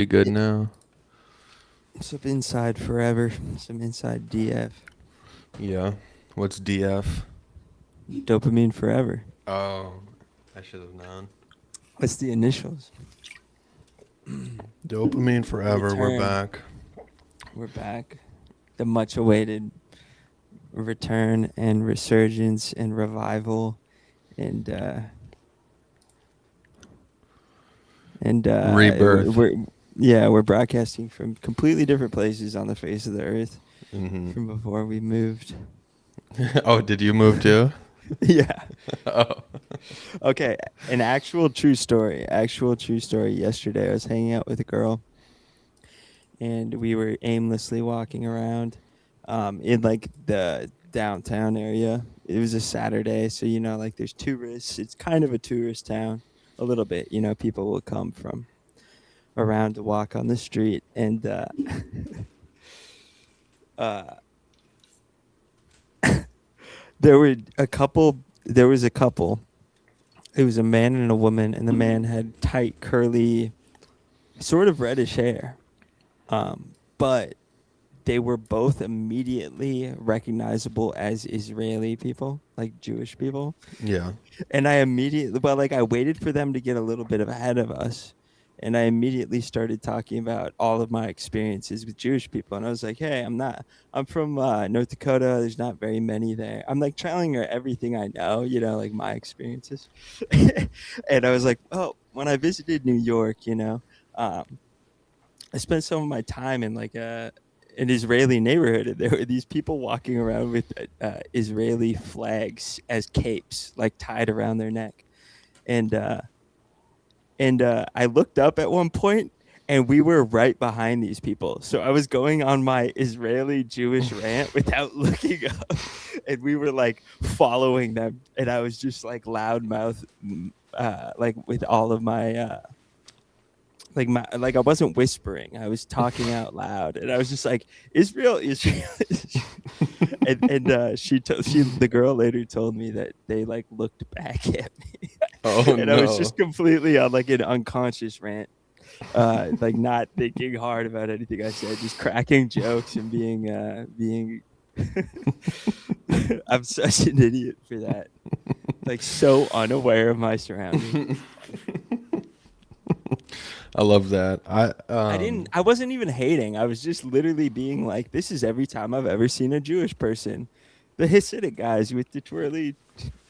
Be good now. Some inside forever. Some inside DF. Yeah. What's DF? Dopamine forever. Oh, I should have known. What's the initials? Dopamine forever. We're Return. back. We're back. The much awaited return and resurgence and revival and Rebirth. we're broadcasting from completely different places on the face of the earth Hmm. from before we moved. Oh, did you move too? Yeah. Oh. Okay, an actual true story. Actual true story. Yesterday, I was hanging out with a girl, and we were aimlessly walking around, in like the downtown area. It was a Saturday, so like there's tourists. It's kind of a tourist town, a little bit. People will come from around to walk on the street, and uh, there were a couple. There was a couple. It was a man and a woman, and the man had tight, curly, sort of reddish hair. But they were both immediately recognizable as Israeli people, like Jewish people. Yeah. And I waited for them to get a little bit ahead of us. And I immediately started talking about all of my experiences with Jewish people. And I was like, hey, I'm from North Dakota. There's not very many there. I'm like telling her everything I know, like my experiences. And I was like, oh, when I visited New York, um, I spent some of my time in like an Israeli neighborhood, and there were these people walking around with Israeli flags as capes, like tied around their neck. And I looked up at one point, and we were right behind these people. So I was going on my Israeli Jewish rant without looking up, and we were like following them, and I was just like loudmouth, like with all of my like I wasn't whispering. I was talking out loud, and I was just like, Israel, Israel. And the girl later told me that they like looked back at me, Oh and I was no. just completely on like an unconscious rant, like not thinking hard about anything I said, just cracking jokes and being. I'm such an idiot for that. Like so unaware of my surroundings. I love that. I wasn't even hating. I was just literally being like, this is every time I've ever seen a Jewish person. The Hasidic guys with the twirly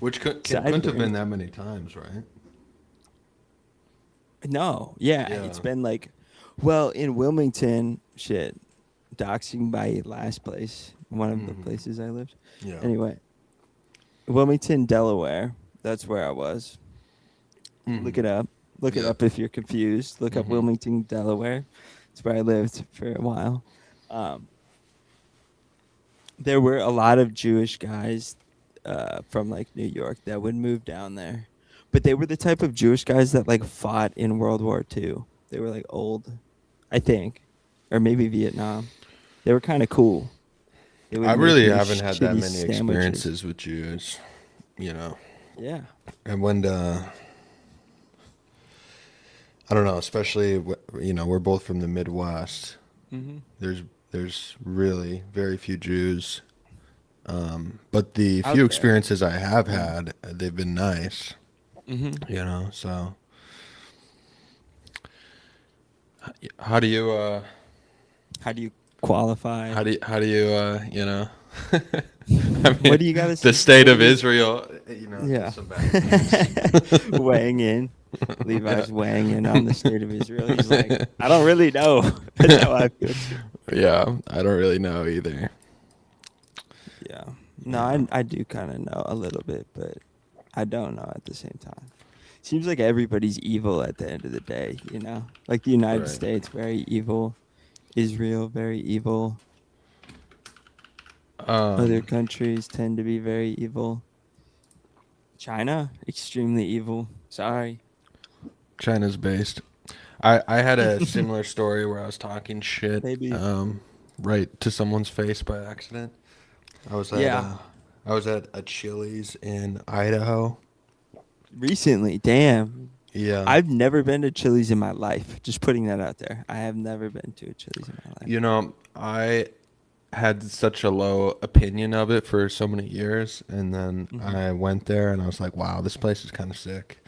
Which couldn't have been sideburns. that many times, right? No, yeah, Yeah. it's been like, well, in Wilmington, shit, doxing by last place, one of the Hmm. places I lived. Yeah. Anyway, Wilmington, Delaware. That's where I was. Look Hmm. it up. Look it Yeah. up if you're confused. Look up Hmm. Wilmington, Delaware. It's where I lived for a while. Um, there were a lot of Jewish guys from like New York that would move down there, but they were the type of Jewish guys that like fought in World War II. They were like old, I think, or maybe Vietnam. They were kind of cool. They would I make really me haven't had that shitty many sandwiches. experiences with Jews, you know. Yeah. And when I don't know, especially we're both from the Midwest. Mm-hmm. There's really very few Jews. But the few Out there. experiences I have Mm. had, they've been nice, Mm-hmm. So how do you How do you qualify? I What mean, do you got to the say? state What do of you? Israel, Yeah. there's some bad things. Weighing in. Yeah. Levi's weighing in on the state of Israel. He's like, I don't really know. That's how I feel too. Yeah, I don't really know either. Yeah. No, Yeah. I do kind of know a little bit, but I don't know at the same time. Seems like everybody's evil at the end of the day. Like the United Right. States, very evil. Israel, very evil. Other Um, countries tend to be very evil. China, extremely evil. Sorry. China's based. I had a similar story where I was talking shit Maybe. right to someone's face by accident. I was at Yeah. uh I was at a Chili's in Idaho. Recently, damn. Yeah. I've never been to Chili's in my life. Just putting that out there. I have never been to a Chili's in my life. You know, I had such a low opinion of it for so many years, and then Hmm. I went there and I was like, wow, this place is kind of sick.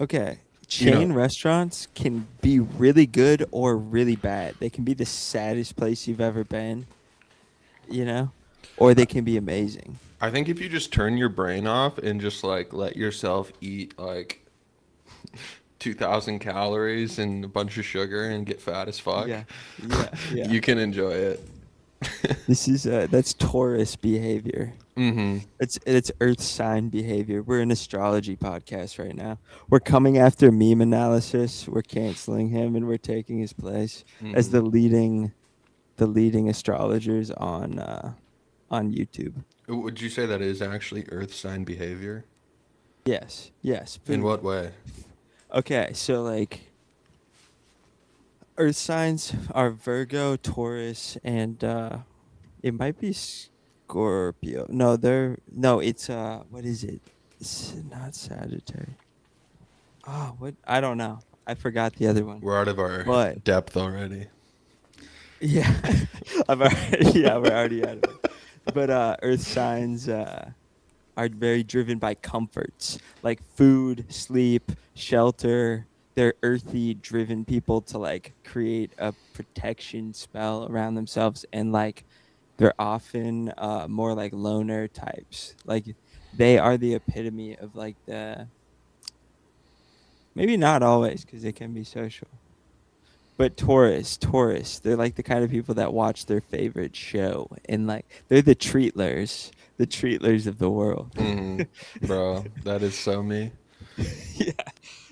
Okay. You know, Chain restaurants can be really good or really bad. They can be the saddest place you've ever been, you know, or they can be amazing. I think if you just turn your brain off and just like let yourself eat like 2,000 calories and a bunch of sugar and get fat as fuck, Yeah. Yeah. Yeah. you can enjoy it. This is that's Taurus behavior. Mm-hmm. It's Earth sign behavior. We're an astrology podcast right now. We're coming after meme analysis. We're canceling him and we're taking his place as Mm-hmm. the leading astrologers on YouTube. Would you say that is actually Earth sign behavior? Yes. Yes. In Food. what way? Okay, so like Earth signs are Virgo, Taurus, and it might be Scorpio. No, it's what is it? It's not Sagittarius. Oh, what? I don't know. I forgot the other one. We're out of our But depth already. yeah, yeah, we're already out of it. But Earth signs are very driven by comforts like food, sleep, shelter. They're earthy, driven people to like create a protection spell around themselves, and like they're often more like loner types. Like they are the epitome of like the maybe not always because they can be social. But Taurus, they're like the kind of people that watch their favorite show and like they're the treatlers of the world. Mm-hmm. Bro, that is so me. Yeah,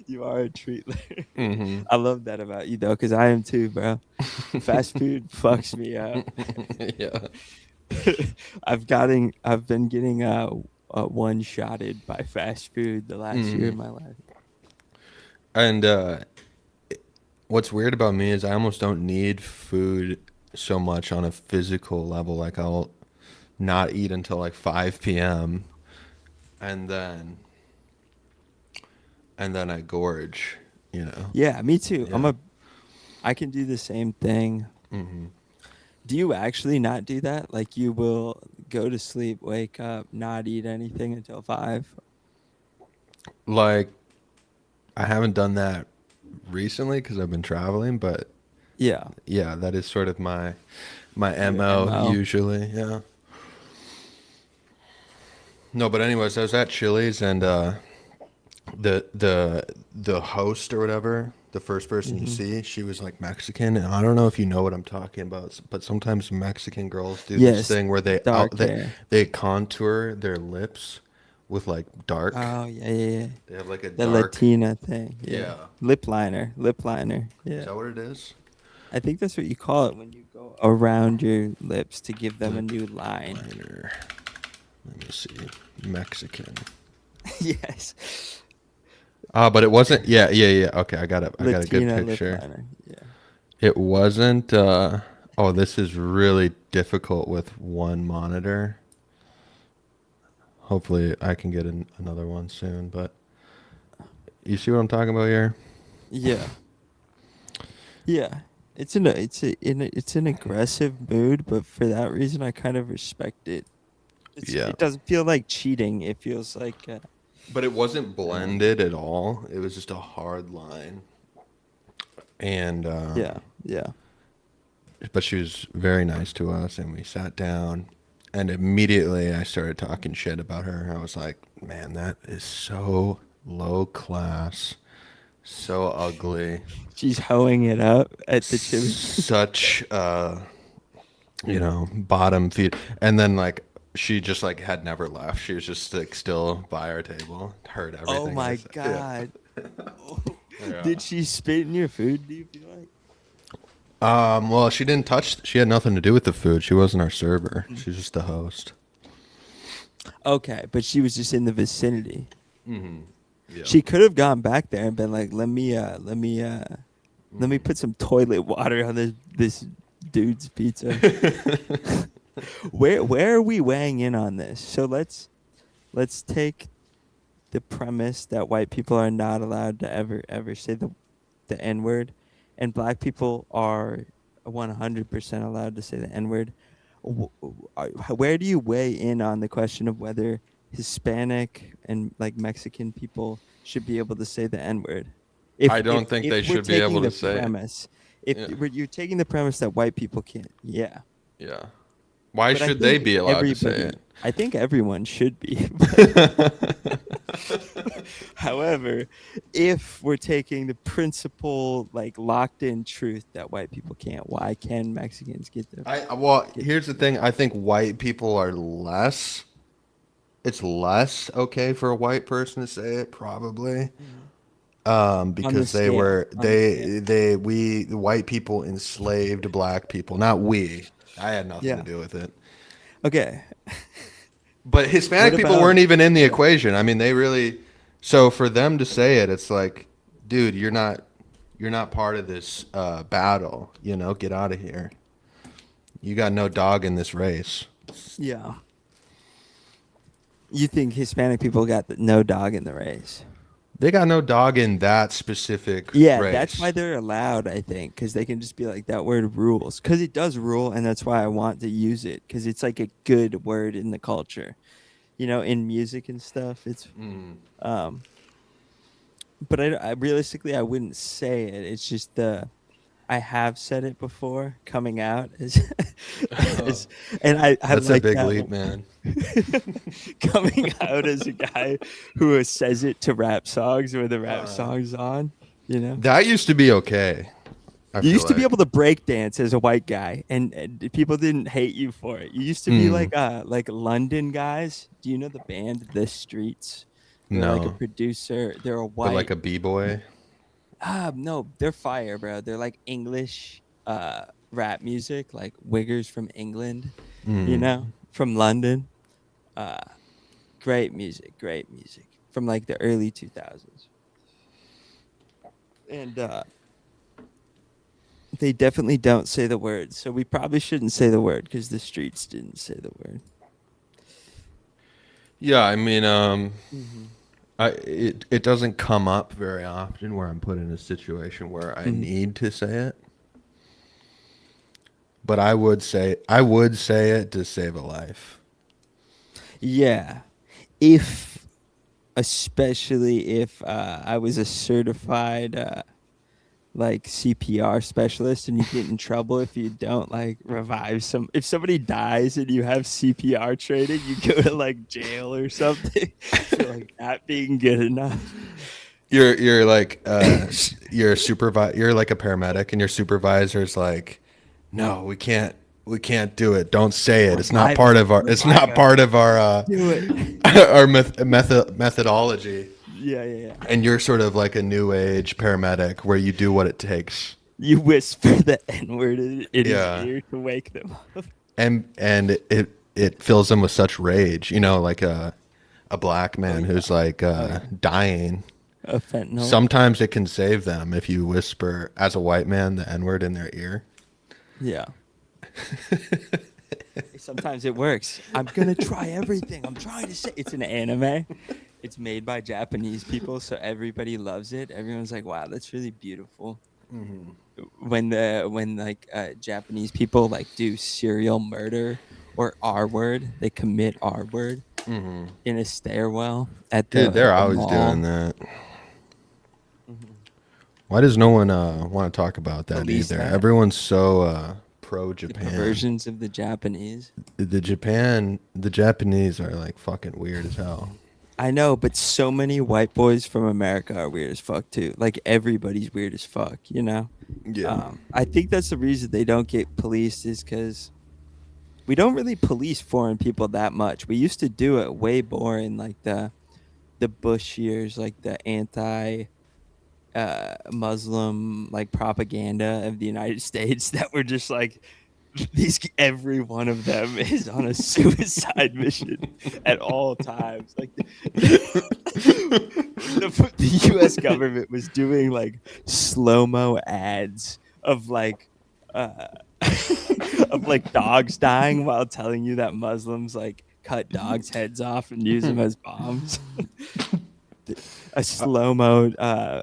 you are a treatler. Mm-hmm. I love that about you though, because I am too, bro. Fast food fucks me up. Yeah. I've been getting one shotted by fast food the last year Mm. of my life. And what's weird about me is I almost don't need food so much on a physical level. Like I'll not eat until like 5 p.m. and then I gorge, you know. Yeah, me too. Yeah. I can do the same thing. Hmm. Do you actually not do that? Like you will go to sleep, wake up, not eat anything until 5? Like I haven't done that recently because I've been traveling, but Yeah. yeah, that is sort of my Your MO MO. usually. Yeah. No, but anyways, I was at Chili's and the host or whatever, the first person you Hmm. see, she was like Mexican, and I don't know if you know what I'm talking about, but sometimes Mexican girls do this Yes, thing where dark hair. they contour their lips with like dark. Oh, yeah, yeah, yeah. They have like a The dark. Latina thing. Yeah. Yeah. Lip liner. Lip liner. Is Yeah. that what it is? I think that's what you call it when you go around your lips to give them a Lip new line. liner. Let me see. Mexican. Yes. But it wasn't. Yeah, yeah, yeah. Okay, I got it. I got a good Latina lip picture. liner. Yeah. It wasn't. Oh, this is really difficult with one monitor. Hopefully, I can get another one soon. But you see what I'm talking about here? Yeah. Yeah. It's an aggressive mood, but for that reason I kind of respect it. Yeah. It doesn't feel like cheating. It feels like But it wasn't blended at all. It was just a hard line. And yeah, yeah. but she was very nice to us, and we sat down. And immediately I started talking shit about her. I was like, man, that is so low class, so ugly. She's hoeing it up at the chili. Such bottom feed. And then like she just like had never left. She was just like still by our table, heard Oh everything I my said. god. Yeah. Did she spit in your food, do you feel like? Well, she didn't touch. She had nothing to do with the food. She wasn't our server. She's just the host. Okay, but she was just in the vicinity. Mm-hmm. Yeah. She could have gone back there and been like, let me put some toilet water on this dude's pizza. Where are we weighing in on this? So let's take the premise that white people are not allowed to ever say the N word, and black people are 100% allowed to say the N word. Where do you weigh in on the question of whether Hispanic and like Mexican people should be able to say the N word? I don't think If they we're should be taking able to the say it. premise, if Yeah. you're taking the premise that white people can't, yeah. Yeah. Why But I should they think be allowed to say it? I think everyone should be. However, if we're taking the principle, like locked in truth that white people can't, why can Mexicans get Here's the thing. I think white people are less. It's less okay for a white person to say it, probably. Mhm. On the Because scale? On the scale. the white people enslaved black people. Not we. I had nothing to Yeah. do with it. Okay. But What Hispanic people about weren't even in the yeah. equation. I mean, they really. So for them to say it, it's like, dude, you're not part of this battle. You know, get out of here. You got no dog in this race. Yeah. You think Hispanic people got no dog in the race? They got no dog in that specific Yeah, that's why race. they're allowed, I think, because they can just be like, that word rules. Because it does rule, and that's why I want to use it, because it's like a good word in the culture. In music and stuff. Um, but I realistically, I wouldn't say it. It's just I have said it before, coming out as and I That's a like big that leap, one. man. Coming out as a guy who says it to rap songs where the rap Uh, songs on, you know. that used to be okay. I You feel used to be like. able to break dance as a white guy, and people didn't hate you for it. You used to be Mm, like London guys. Do you know the band The Streets? They're like a no, producer. They're a but like white. a b-boy. No, they're fire, bro. They're like English rap music, like Wiggers from England, Mm. from London. Uh, great music from like the early 2000s. And they definitely don't say the word. So we probably shouldn't say the word because the streets didn't say the word. Yeah, I mean, Hmm. it doesn't come up very often where I'm put in a situation where I Hmm. need to say it. But I would say it to save a life. Yeah. If, especially if I was a certified like CPR specialist and you get in trouble if you don't like revive if somebody dies and you have CPR training, you go to like jail or something for like not being good enough. You're like you're a supervisor. You're like a paramedic, and your supervisor's like, "No, we can't do it. Don't say it. It's not Revive part him. of our. It's Revive not him. part of our Do it. our methodology." Yeah, yeah, yeah. And you're sort of like a new age paramedic where you do what it takes. You whisper the N word in his Yeah. ear to wake them up. And it fills them with such rage, you know, like a black Oh man yeah. who's like Oh yeah. dying. A fentanyl. Sometimes it can save them if you whisper as a white man the N-word in their ear. Yeah. Sometimes it works. I'm gonna try everything. I'm trying to say it's an anime. It's made by Japanese people, so everybody loves it. Everyone's like, "Wow, that's really beautiful." When like Japanese people like do serial murder or R word, they commit R word in a stairwell at Dude, the they're always doing mall. that. Mhm. Why does no one want to talk about that Police either? that. Everyone's so pro The Japan. perversions of the Japanese. The Japanese are like fucking weird as hell. I know, but so many white boys from America are weird as fuck too. Like everybody's weird as fuck. Yeah. I think that's the reason they don't get policed is because we don't really police foreign people that much. We used to do it way more in like the Bush years, like the anti Muslim like propaganda of the United States that were just like every one of them is on a suicide mission at all times. Like the U.S. government was doing like slow mo ads of like uh, of like dogs dying while telling you that Muslims like cut dogs' heads off and use them as bombs. a slow-mo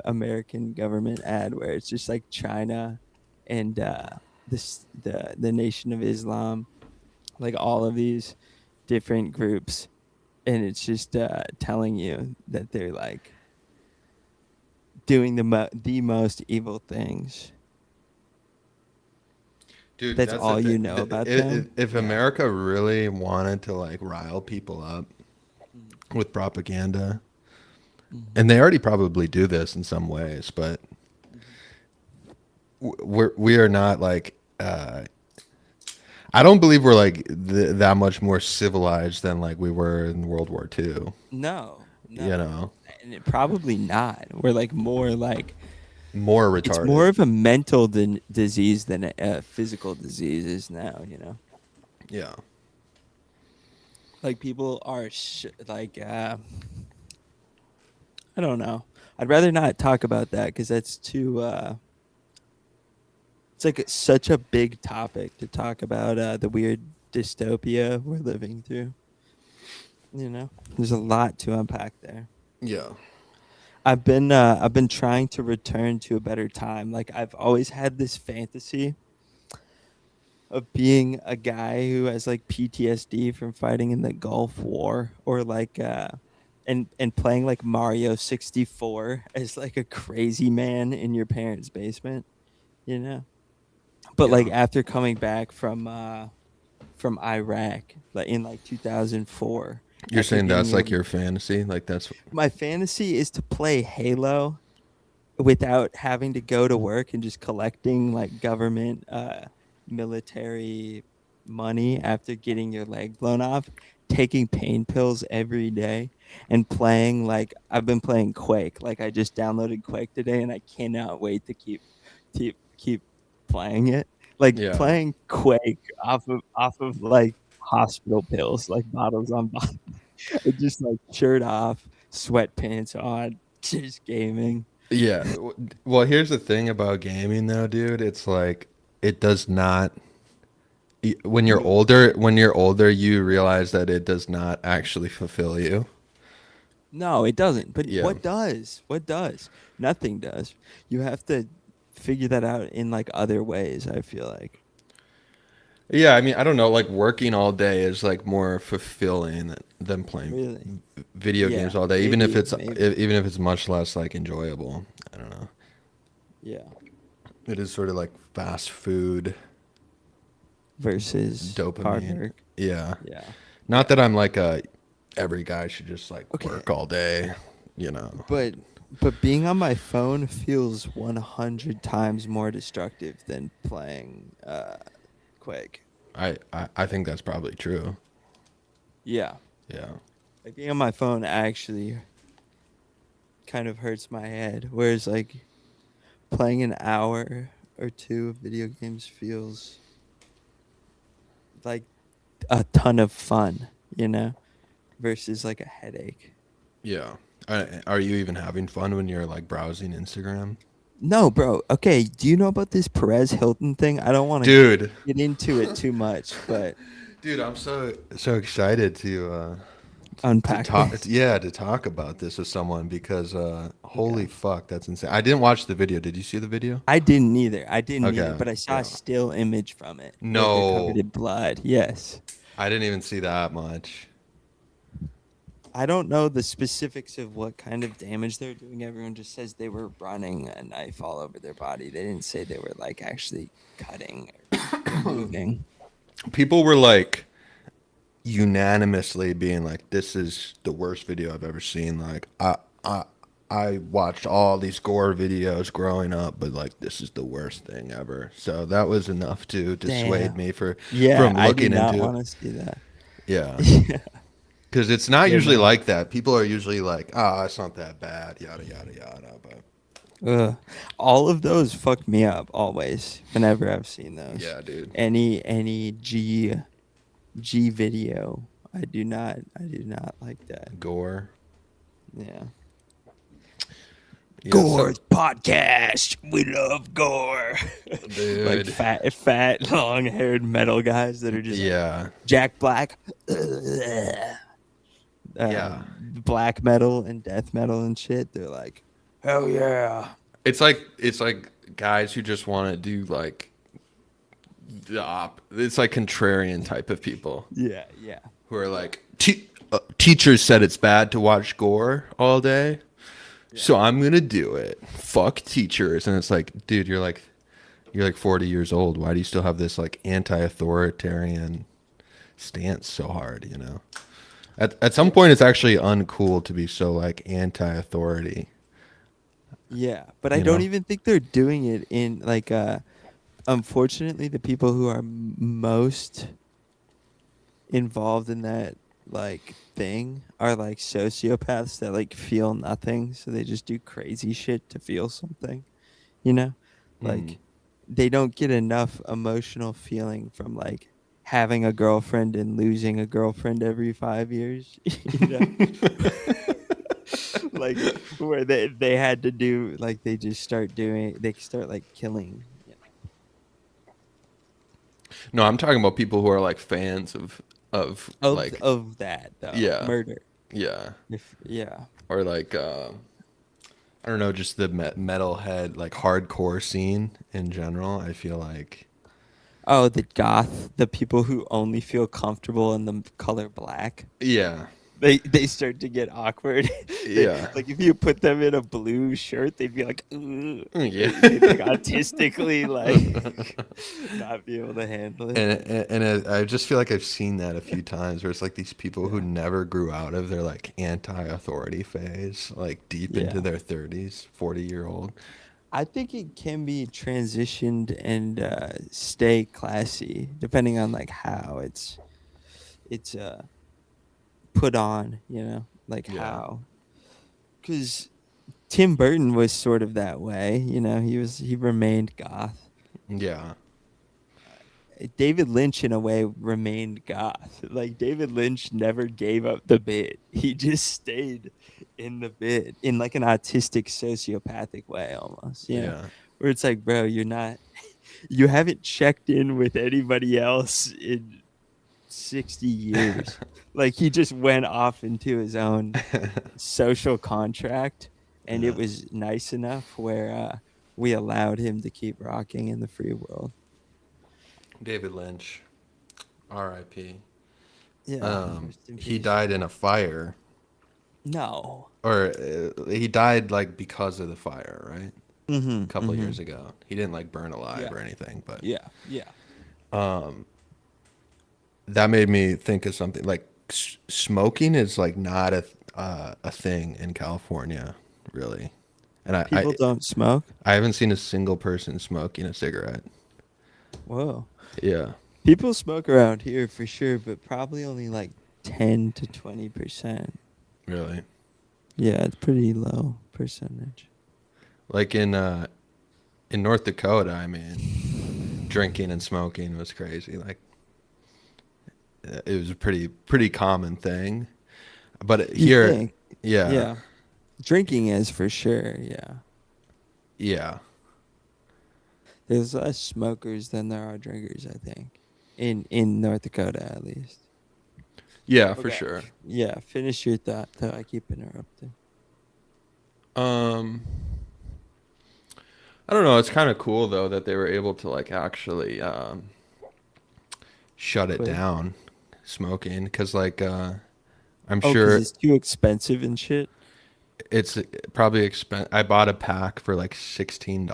American government ad where it's just like China and the Nation of Islam, like all of these different groups, and it's just telling you that they're like doing the most evil things. Dude, That's that's the all you thing. know about them. If Yeah. America really wanted to like rile people up Mm-hmm. with propaganda, Mm-hmm. and they already probably do this in some ways, but we are not like I don't believe we're like that much more civilized than like we were in World War II. No, You no, know, and probably not. We're like more like more it's more retarded. of a mental disease than a physical disease is now. Yeah. Like people are like I don't know. I'd rather not talk about that because that's too. It's like such a big topic to talk about the weird dystopia we're living through. There's a lot to unpack there. Yeah. I've been trying to return to a better time. Like I've always had this fantasy of being a guy who has like PTSD from fighting in the Gulf War, or like and playing like Mario 64 as like a crazy man in your parents' basement, you know. But like Yeah. after coming back from Iraq, like in like 2004, You're after saying being that's like in your fantasy? Like that's my fantasy is to play Halo without having to go to work and just collecting like government military money after getting your leg blown off, taking pain pills every day, and playing like I've been playing Quake. Like I just downloaded Quake today and I cannot wait to keep playing it. Like yeah. playing Quake off of like hospital pills, like bottles on bottles. Just like shirt off, sweatpants on, just gaming. Yeah. Well, here's the thing about gaming though, dude. It's like it does not Move. when you're older, you realize that it does not actually fulfill you. No, it doesn't. But Yeah. what does? What does? Nothing does. You have to figure that out in like other ways, I feel like. Yeah, I mean, I don't know, like working all day is like more fulfilling than playing Really. video games Yeah, all day, maybe. even if it's much less like enjoyable. I don't know. Yeah. It is sort of like fast food Versus hard dopamine. work. Yeah. Yeah. Not that I'm like a every guy should just like Okay. work all day, you know. But being on my phone feels 100 times more destructive than playing Quake. I think that's probably true. Yeah. Yeah. Like being on my phone actually kind of hurts my head. Whereas like playing an hour or two of video games feels like a ton of fun, versus like a headache. Yeah. Are you even having fun when you're like browsing Instagram? No, bro. Okay, do you know about this Perez Hilton thing? I don't want to Dude. get into it too much, but Dude, I'm so excited to unpack talk, this. yeah, to talk about this with someone because holy Okay. fuck, that's insane. I didn't watch the video. Did you see the video? I didn't either. I didn't either, Okay. but I saw a Yeah. still image from it where they're covered No. in blood. Yes. I didn't even see that much. I don't know the specifics of what kind of damage they're doing. Everyone just says they were running a knife all over their body. They didn't say they were like actually cutting or moving. People were like unanimously being like, "This is the worst video I've ever seen." Like, I watched all these gore videos growing up, but like, this is the worst thing ever. So that was enough to dissuade Damn. me Yeah, from I do looking not into. want to see that. Yeah, Yeah. because it's not Yeah, usually no. like that. People are usually like, "Ah, it's not that bad," yada yada yada. But Ugh. All of those fuck me up always whenever I've seen those. yeah, dude, Any G video. I do not like that. gore. Yeah. Yeah, Gore podcast. We love gore. Like dude. fat, long-haired metal guys that are just like Yeah, Jack Black. That's Yeah. black metal and death metal and shit, they're like, hell yeah. It's like guys who just want to do like it's like contrarian type of people Yeah, yeah. who are like teachers said it's bad to watch gore all day, Yeah. so I'm gonna do it. Fuck teachers. And it's like, dude, you're like 40 years old. Why do you still have this like anti-authoritarian stance so hard, you know? At some point it's actually uncool to be so like anti-authority, Yeah, but I you don't know? even think they're doing it in like unfortunately the people who are most involved in that like thing are like sociopaths that like feel nothing, so they just do crazy shit to feel something, you know? Mm. Like they don't get enough emotional feeling from like having a girlfriend and losing a girlfriend every 5 years, you know? Like where they had to do like they start like killing, you No, I'm talking about people who are like fans of know, like of that though, yeah, murder. yeah, If yeah. or like I don't know, just the metalhead like hardcore scene in general. I feel like Oh, the goth, the people who only feel comfortable in the color black. yeah, They start to get awkward. They yeah, like if you put them in a blue shirt, they'd be like, "Ugh." yeah. They'd like autistically like not be able to handle it. And I just feel like I've seen that a few times where it's like these people who Yeah. never grew out of their like anti-authority phase, like deep into Yeah. their 30s, 40-year-old. I think it can be transitioned and stay classy depending on like how it's put on, you know, like Yeah. how because Tim Burton was sort of that way, you know. He remained goth. Yeah. David Lynch, in a way, remained goth. Like David Lynch never gave up the bit. He just stayed in the bit in like an autistic, sociopathic way, almost. You know, Yeah. where it's like, bro, you're not, you haven't checked in with anybody else in 60 years. Like he just went off into his own social contract, and it Yeah. was nice enough where we allowed him to keep rocking in the free world. David Lynch, R.I.P. Yeah, rest in He peace. died in a fire, No. or he died like because of the fire, right? Mm-hmm. A couple of Mm-hmm. years ago. He didn't like burn alive Yeah. or anything, but Yeah. Yeah. that made me think of something like smoking is like not a thing in California, really. And People don't smoke. I haven't seen a single person smoking a cigarette. Whoa. Yeah. People smoke around here for sure, but probably only like 10 to 20%. Really. Yeah, it's pretty low percentage. Like in North Dakota, I mean, drinking and smoking was crazy. Like it was a pretty common thing. But You here, think? yeah, Yeah. Drinking is for sure. Yeah. yeah, There's less smokers than there are drinkers, I think. In North Dakota at least. yeah, for Okay. sure. Yeah, finish your thought though. I keep interrupting. Um, I don't know. It's kind of cool though that they were able to like actually shut it Quit. down, smoking, because like I'm Oh, because sure it's too expensive and shit. it's probably I bought a pack for like $16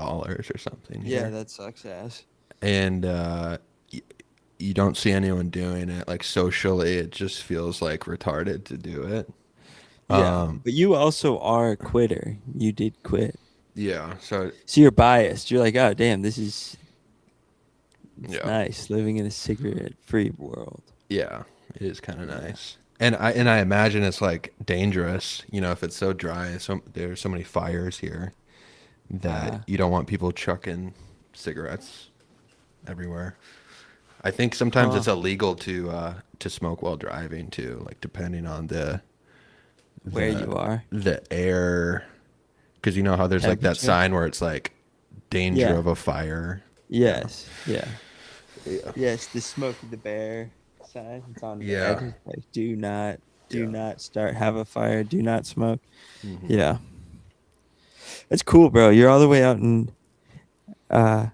or something Yeah, here, that sucks ass. and you don't see anyone doing it. Like socially, it just feels like retarded to do it. Yeah, but you also are a quitter. You did quit. Yeah. So So you're biased. You're like, oh damn, it's yeah, nice living in a cigarette-free world. yeah, it is kind of Yeah. nice. And I imagine it's like dangerous, you know, if it's so dry. So there's so many fires here that Ah. you don't want people chucking cigarettes everywhere. I think sometimes Huh. it's illegal to smoke while driving too, like depending on Where you the are. the air, because you know how there's like that Temperature. sign where it's like danger Yeah. of a fire. Yeah. Yes. Yeah. Yeah. Yes. The Smokey the Bear sign. It's on Yeah. red. Like, do not. Do Yeah. not start, have a fire, do not smoke. Hmm. Yeah. That's cool, bro. You're all the way out in uh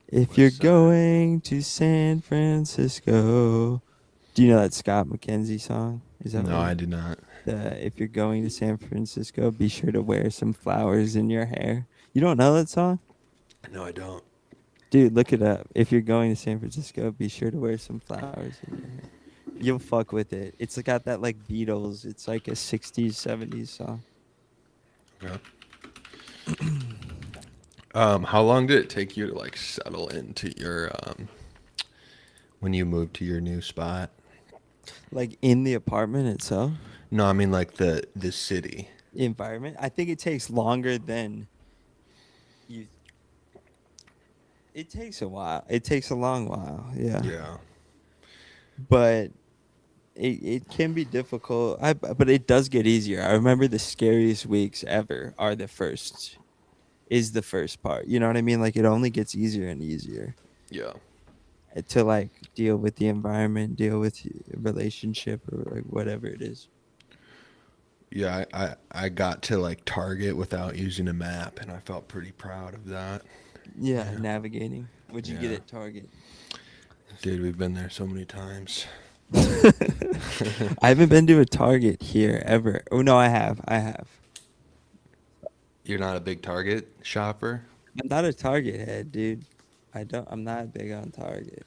if you're West side. going to San Francisco. Do you know that Scott McKenzie song? Is that No, what I it do not. the if you're going to San Francisco, be sure to wear some flowers in your hair. You don't know that song? No, I don't. Dude, look it up. If you're going to San Francisco, be sure to wear some flowers in your hair. You'll fuck with it. It's got that like Beatles. It's like a 60s, 70s song. Okay. How long did it take you to like settle into your when you moved to your new spot? Like in the apartment itself, No, I mean like the city. environment. I think it takes longer than you. It takes a while. It takes a long while. Yeah. Yeah. But it can be difficult. But it does get easier. I remember the scariest weeks ever are the first part. You know what I mean? Like it only gets easier and easier Yeah. to like deal with the environment, deal with relationship or like whatever it is. Yeah, I got to like Target without using a map and I felt pretty proud of that. Yeah, Yeah. navigating. What'd you get Yeah. at Target? Dude, we've been there so many times. I haven't been to a Target here ever. Oh no, I have. I have. You're not a big Target shopper? I'm not a Target head, dude. I'm not big on Target.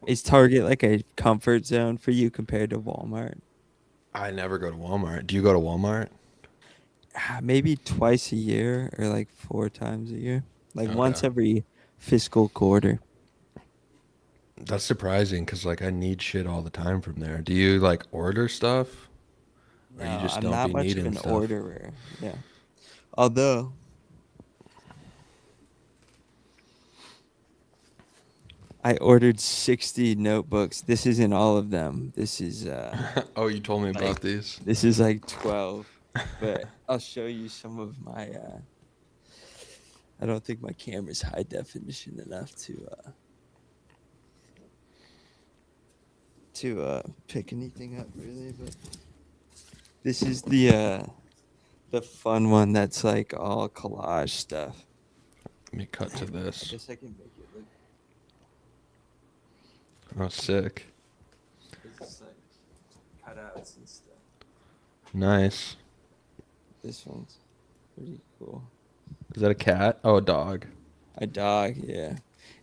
Is Target like a comfort zone for you compared to Walmart? I never go to Walmart. Do you go to Walmart? Maybe twice a year or like 4 times a year. Like Okay. once every fiscal quarter. That's surprising because like I need shit all the time from there. Do you like order stuff, or you No, just I'm don't not be much of needing an stuff? orderer. Yeah. Although I ordered 60 notebooks. This isn't all of them. This is Oh, you told me like about these. this is like 12. But I'll show you some of my I don't think my camera's high definition enough to pick anything up really, but this is the fun one that's like all collage stuff. Let me cut to I this. guess I can make it look Oh, sick. it's just like cutouts and stuff. Nice. This one's pretty cool. Is that a cat? Oh, a dog. A dog, yeah.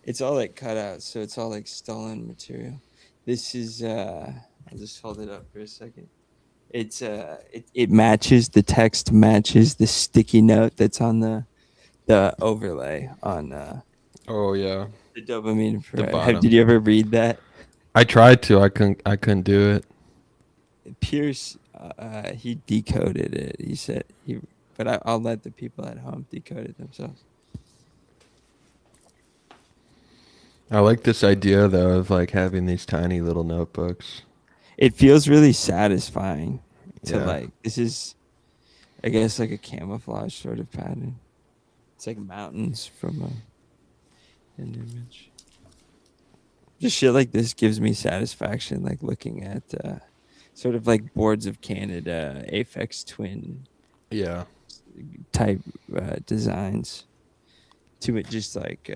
It's all like cutouts, so it's all like stolen material. This is I'll just hold it up for a second. It matches the text matches the sticky note that's on the overlay on Oh yeah, the dopamine the for have bottom. did you ever read that? I tried to. I couldn't. I couldn't do it. Pierce he decoded it. He said but I'll let the people at home decode it themselves. I like this idea though of like having these tiny little notebooks. It feels really satisfying to Yeah. like this is I guess like a camouflage sort of pattern. It's like mountains from an image. Just shit like this gives me satisfaction, like looking at sort of like Boards of Canada, Aphex Twin Yeah. type designs to it, just like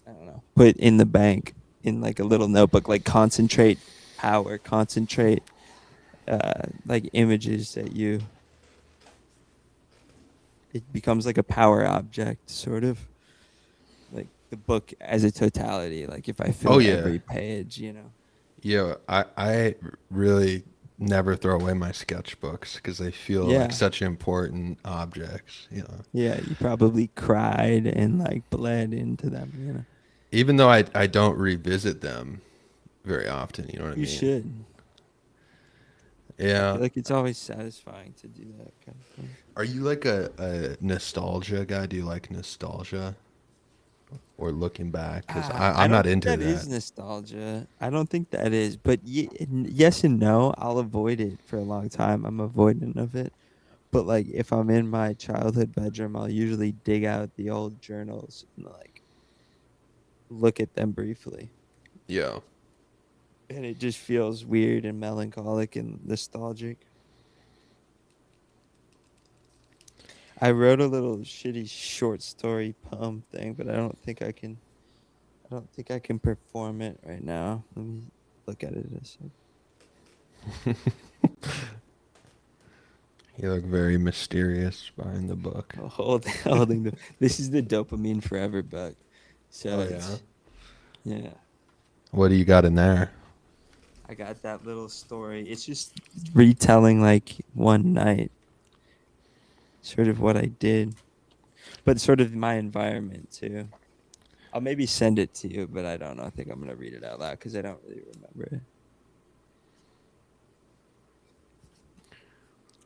I don't know, put in the bank in like a little notebook, like concentrate power, concentrate like images that it becomes like a power object, sort of like the book as a totality. Like if I Oh fill yeah. every page, you know. Yeah. I really never throw away my sketchbooks because they feel like Yeah. such important objects. You know. Yeah, you probably cried and like bled into them, you know. Even though I don't revisit them very often. You know what I You mean? should. I Yeah. feel like it's always satisfying to do that kind of thing. Are you like a nostalgia guy? Do you like nostalgia or looking back? Because I I'm don't not think into that that. is nostalgia. I don't think that is, but yes and no. I'll avoid it for a long time. I'm avoidant of it. But like if I'm in my childhood bedroom, I'll usually dig out the old journals and like look at them briefly. Yeah. and it just feels weird and melancholic and nostalgic. I wrote a little shitty short story poem thing, but I don't think I can. I don't think I can perform it right now. Let me look at it a sec. You look very mysterious behind the book. Holding the. This is the Dopamine Forever book, so Oh yeah. it's yeah. What do you got in there? I got that little story. It's just retelling like one night, sort of what I did, but sort of my environment too. I'll maybe send it to you, but I don't know. I think I'm gonna read it out loud because I don't really remember it.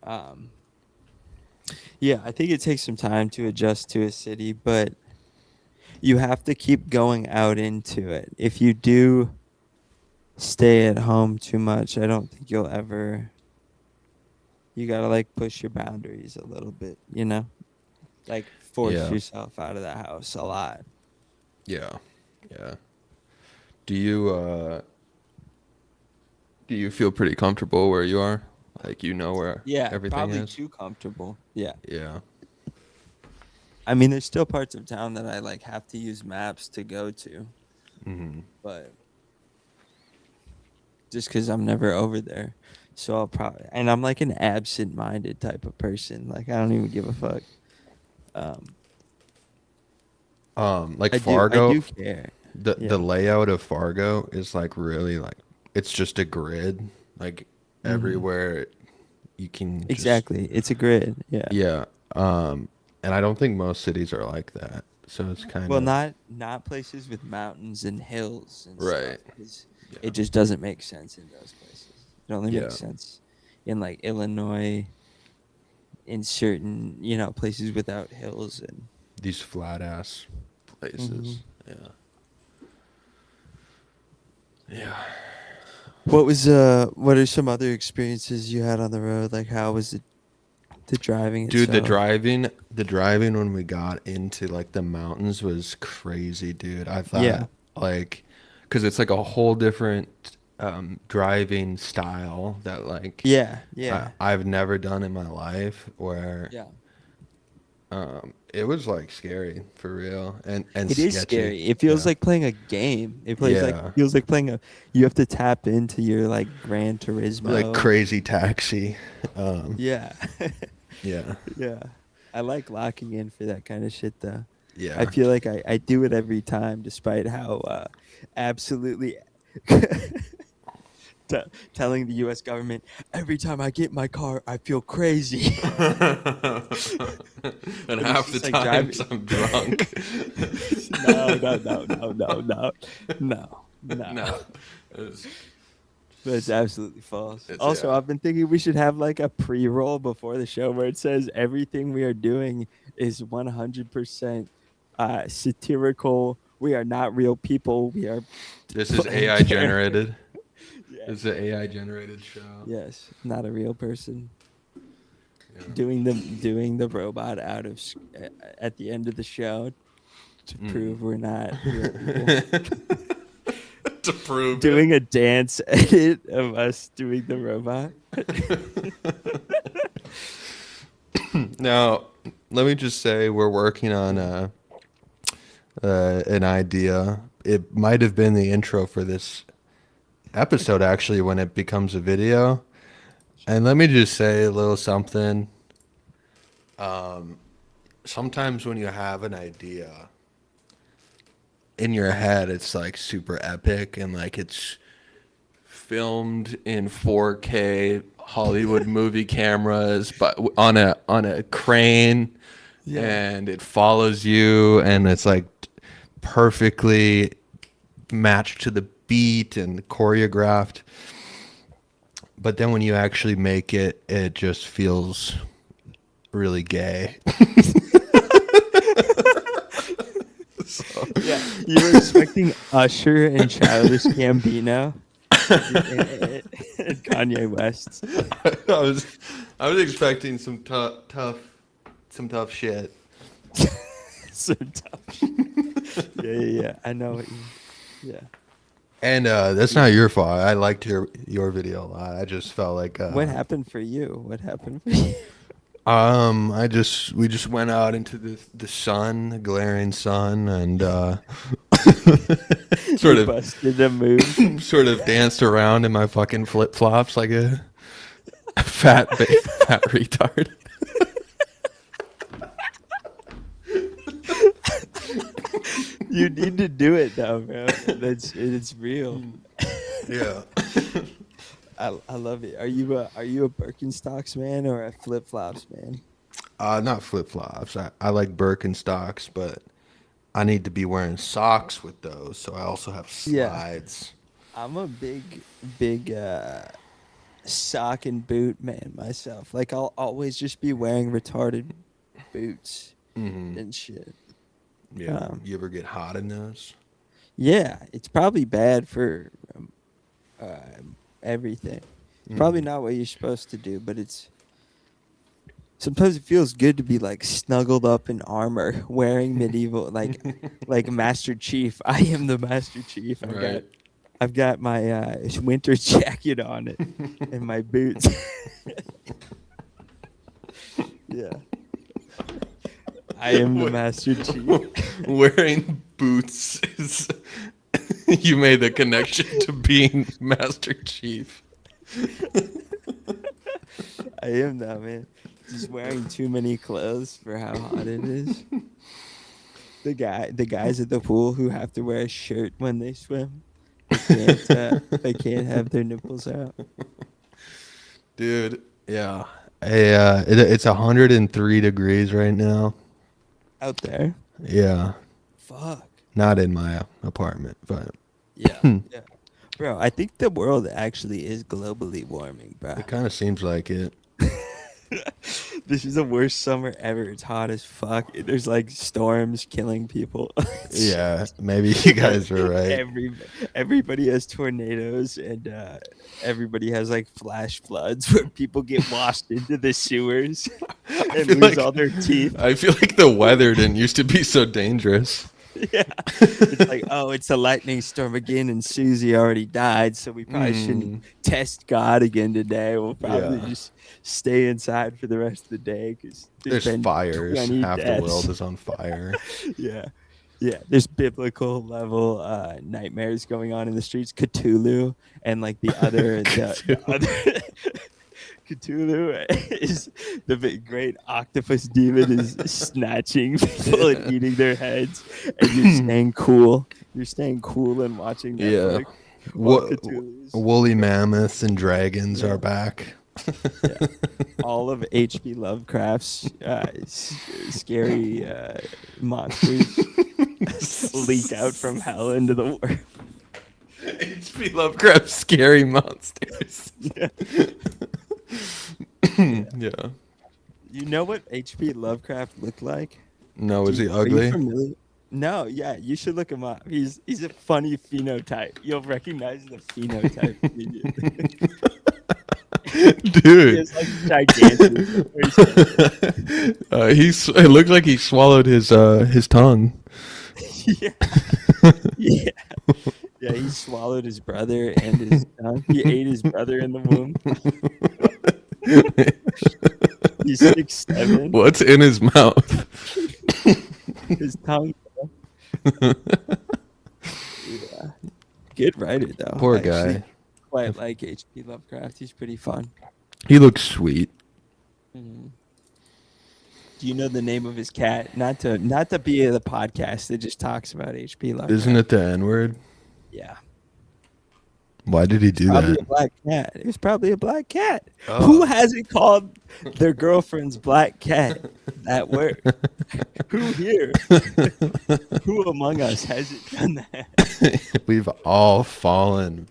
Um, yeah, I think it takes some time to adjust to a city, but you have to keep going out into it. If you do stay at home too much, I don't think you'll ever. You gotta like push your boundaries a little bit, you know, like force Yeah. yourself out of the house a lot. Yeah. Yeah. Do you do you feel pretty comfortable where you are? Like you know where Yeah, everything probably is? too comfortable. Yeah. Yeah. I mean, there's still parts of town that I like have to use maps to go to, Mhm. but just because I'm never over there. So I'll probably, and I'm like an absent-minded type of person. Like I don't even give a fuck. Um, Like I Fargo, do care. the Yeah. layout of Fargo is like really like it's just a grid. Like Hmm. everywhere you can just Exactly. It's a grid. Yeah. yeah. And I don't think most cities are like that. So it's kind Well, of not places with mountains and hills and right. stuff, because Yeah. it just doesn't make sense in those places. It only Yeah. makes sense in like Illinois, in certain places without hills and. These flat ass Hmm. places. Yeah. Yeah. What are some other experiences you had on the road? Like how was the driving Dude, itself? the driving when we got into like the mountains was crazy, dude. I thought Yeah. like, cause it's like a whole different driving style that like Yeah. Yeah. I've never done in my life where Yeah. it was like scary for real and It is sketchy. scary. It feels Yeah. like playing a game. It plays like Yeah. feels like playing a. You have to tap into your like Gran Like Turismo. crazy taxi. Um, Yeah. yeah. Yeah. I like locking in for that kind of shit though. I Yeah. feel like I do it every time, despite how absolutely t- telling the U.S. government every time I get in my car, I feel crazy. And But it's half the just like times driving. I'm drunk. No, no, no, no, no, no, no, no. No. It's, But it's absolutely false. it's Also, yeah. I've been thinking we should have like a pre-roll before the show where it says everything we are doing is 100% satirical. We are not real people. We are This is playing AI characters. generated. Yeah. It's an AI generated show. Yes, not a real person. Yeah. Doing the robot out of at the end of the show to prove we're not real people. To prove Doing a dance edit of us doing the robot. Now, let me just say we're working on an idea. It might have been the intro for this episode actually when it becomes a video. And let me just say a little something. Sometimes when you have an idea in your head, it's like super epic and like it's filmed in 4K Hollywood movie cameras, but on a crane, Yeah. and it follows you, and it's like perfectly matched to the beat and choreographed. But then when you actually make it, it just feels really gay. Yeah, you were expecting Usher and Childish Gambino and Kanye West. I was I was expecting some tough shit. So tough. Yeah, yeah, yeah. I know what you. Yeah. And that's not your fault. I liked your video a lot. I just felt like What happened for you? What happened for you? we just went out into the sun, the glaring sun, and sort You of busted a move. sort of danced around in my fucking flip flops like a fat retard. You need to do it now, bro. It's real. Yeah. I love it. Are you a Birkenstocks man or a flip flops man? Not flip flops. I like Birkenstocks, but I need to be wearing socks with those, so I also have Yeah, slides. I'm a big sock and boot man myself. Like I'll always just be wearing retarded boots and shit. Yeah. You ever get hot in those? Yeah, it's probably bad for uh, everything. It's probably not what you're supposed to do, but it's sometimes it feels good to be like snuggled up in armor, wearing medieval like Master Chief. I am the Master Chief. Right. I've got my winter jacket on it and my boots. Yeah. I am the Master Chief. Wearing boots is you made the connection to being Master Chief. I am now, man. Just wearing too many clothes for how hot it is. The guys at the pool who have to wear a shirt when they swim. They can't have their nipples out. Dude, yeah. It's 103 degrees right now. Out there. Yeah. Fuck. Not in my apartment, but Yeah. Yeah. Bro, I think the world actually is globally warming, bro. it kind of seems like it. This is the worst summer ever. It's hot as fuck. There's like storms killing people. Yeah, maybe you guys were right. Everybody has tornadoes and everybody has like flash floods where people get washed into the sewers and feel lose like- all their teeth. I feel like the weather didn't used to be so dangerous. Yeah. It's like, oh, it's a lightning storm again and Susie already died, so we probably shouldn't test God again today. We'll probably Yeah. just stay inside for the rest of the day because There's been fires. 20 Half the deaths. world is on fire. Yeah. Yeah. There's biblical level nightmares going on in the streets. Cthulhu and like the other Cthulhu is the big great octopus demon is snatching people and eating their heads, and you're staying cool. You're staying cool and watching Yeah. Netflix. while Cthulhu's- Woolly mammoths and dragons are back. Yeah. All of H.P. Lovecraft's scary monsters leak out from hell into the world. H.P. Lovecraft's scary monsters. Yeah. Yeah. You know what H.P. Lovecraft looked like? No, is he Are you ugly? familiar? No, yeah, you should look him up. He's a funny phenotype. You'll recognize the phenotype immediately. He Dude. has like gigantic. It looked like he swallowed his tongue. Yeah. Yeah. Yeah, he swallowed his brother and his tongue. He ate his brother in the womb. He's 6'7". What's in his mouth? His tongue. Yeah. Good writer though. Poor I actually guy. quite like H.P. Lovecraft. He's pretty fun. He looks sweet. Do you know the name of his cat? Not to be the podcast that just talks about H.P. Lovecraft. Isn't it the N-word? Yeah. Why did he do Probably that? a black cat. It was probably a black cat. Oh. Who hasn't called their girlfriend's black cat that word? Who here? Who among us hasn't done that? We've all fallen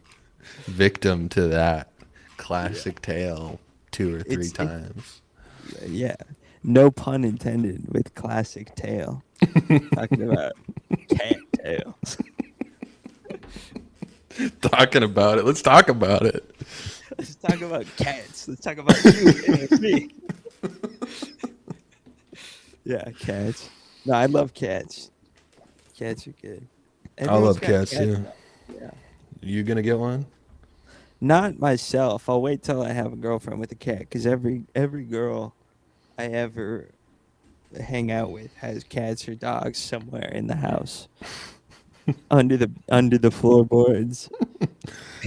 victim to that classic tale 2 or 3 times. Yeah. No pun intended with classic tale. Talking about cat tails. Talking about it. Let's talk about it. Let's talk about cats. Let's talk about you and me. Yeah, cats. No, I love cats. Cats are good. I love Everyone's got cats too. now. Yeah. You gonna get one? Not myself. I'll wait till I have a girlfriend with a cat, because every girl I ever hang out with has cats or dogs somewhere in the house under the floorboards.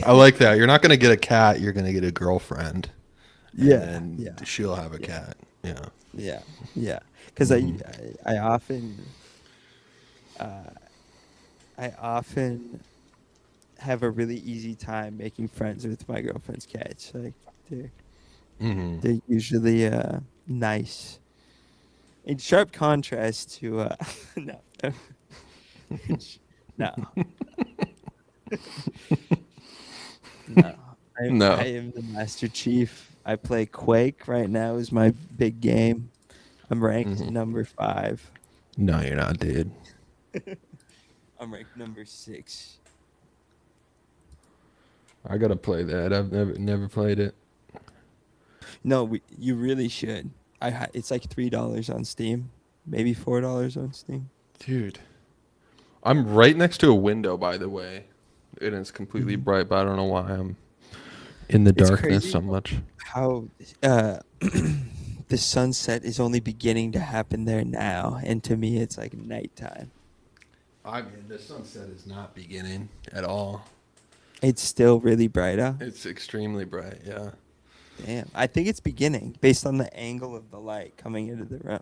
I like that. You're not gonna get a cat. You're gonna get a girlfriend, and Yeah, then yeah, she'll have a yeah, cat. Yeah. yeah, yeah. Because Hmm. I often uh, I often have a really easy time making friends with my girlfriend's cats. Like they're Hmm. they're usually nice. In sharp contrast to no, no, no. I No. am the Master Chief. I play Quake right now is my big game. I'm ranked Hmm. number 5. No, you're not, dude. I'm ranked number 6. I gotta play that. I've never played it. No, you really should. It's like $3 on Steam, maybe $4 on Steam. Dude, I'm right next to a window, by the way, and it's completely Mhm. bright, but I don't know why I'm in the It's darkness crazy so much. how the sunset is only beginning to happen there now, and to me, it's like nighttime. I mean, the sunset is not beginning at all. It's still really bright out. It's extremely bright. Yeah. Damn, I think it's beginning based on the angle of the light coming into the room.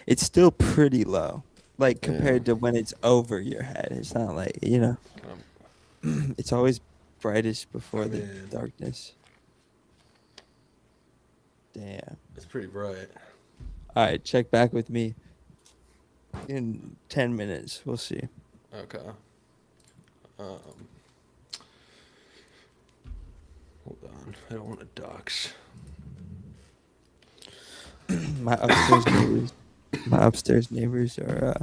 It's still pretty low, like Yeah. compared to when it's over your head. It's not like, you know, Um, it's always brightest I before the mean, darkness. Damn. it's pretty bright. All right, check back with me in 10 minutes. We'll see. Okay. Um, hold on. I don't want to dox. my upstairs neighbors, my upstairs neighbors are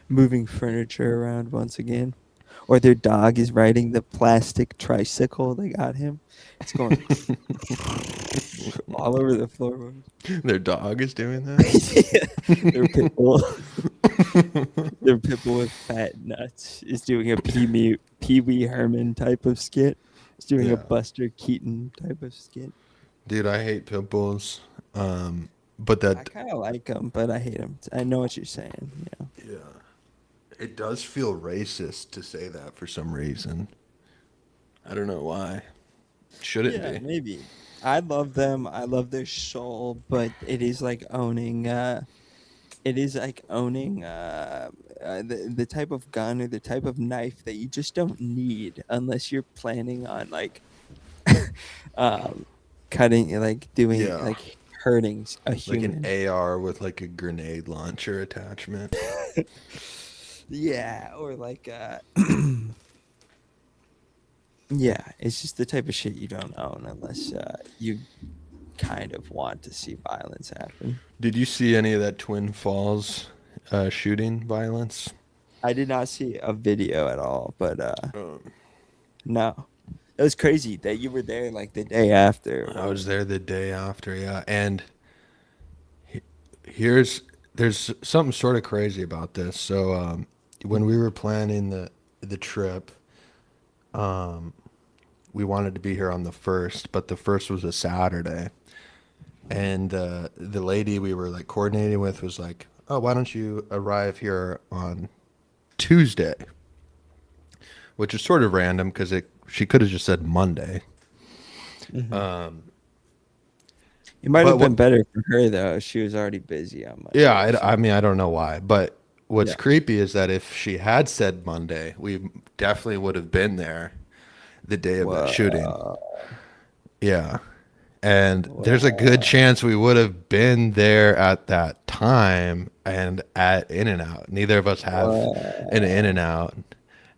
moving furniture around once again, or their dog is riding the plastic tricycle they got him. It's going all over the floorboards. Their dog is doing that? Yeah, their pit bull, their pit bull with fat nuts is doing a Pee Wee Herman type of skit. It's doing a Yeah. Buster Keaton type of skit. Dude, I hate pit bulls. But I that, kind of like them, but I hate them. I know what you're saying. Yeah. yeah, it does feel racist to say that for some reason. I don't know why. Shouldn't Yeah, be. maybe. I love them. I love their soul, but it is like owning the type of gun or the type of knife that you just don't need unless you're planning on like um cutting, like doing, Yeah. like hurting a Like an human. AR with like a grenade launcher attachment. Yeah, or like yeah, it's just the type of shit you don't own unless you kind of want to see violence happen. Did you see any of that Twin Falls shooting violence? I did not see a video at all, but Um, no. It was crazy that you were there like the day after. I was there the day after, yeah. And he- here's there's something sort of crazy about this. So when we were planning the trip, um, we wanted to be here on the first, but the first was a Saturday. And the lady we were like coordinating with was like, "Oh, why don't you arrive here on Tuesday?" Which is sort of random because it she could have just said Monday. Mhm. Um, It might but have been what? better for her though. She was already busy on Yeah, Monday. I mean I don't know why, but what's Yeah. creepy is that if she had said Monday, we definitely would have been there the day of that shooting. Whoa. Yeah. And there's a good Whoa. chance we would have been there at that time and at In and Out. Neither of us have an In and Whoa. Out.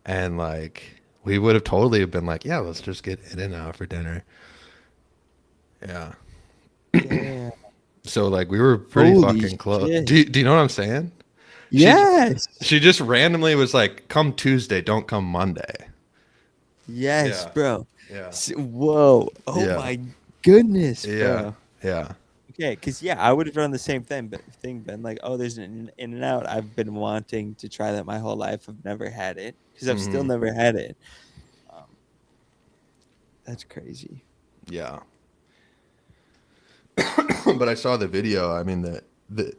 And like we would have totally been like, yeah, let's just get In and Out for dinner. Yeah. Damn. So like we were pretty Holy fucking close. shit. Do you know what I'm saying? She Yes. she just randomly was like, "Come Tuesday, don't come Monday." Yes, Yeah. bro. Yeah. Whoa. Oh Yeah. my goodness, Yeah. bro. Yeah. okay, because yeah, I would have done the same thing, been like, oh, there's an In and Out. I've been wanting to try that my whole life. I've never had it because I've still Hmm. never had it. Um, that's crazy. Yeah. But I saw the video. I mean,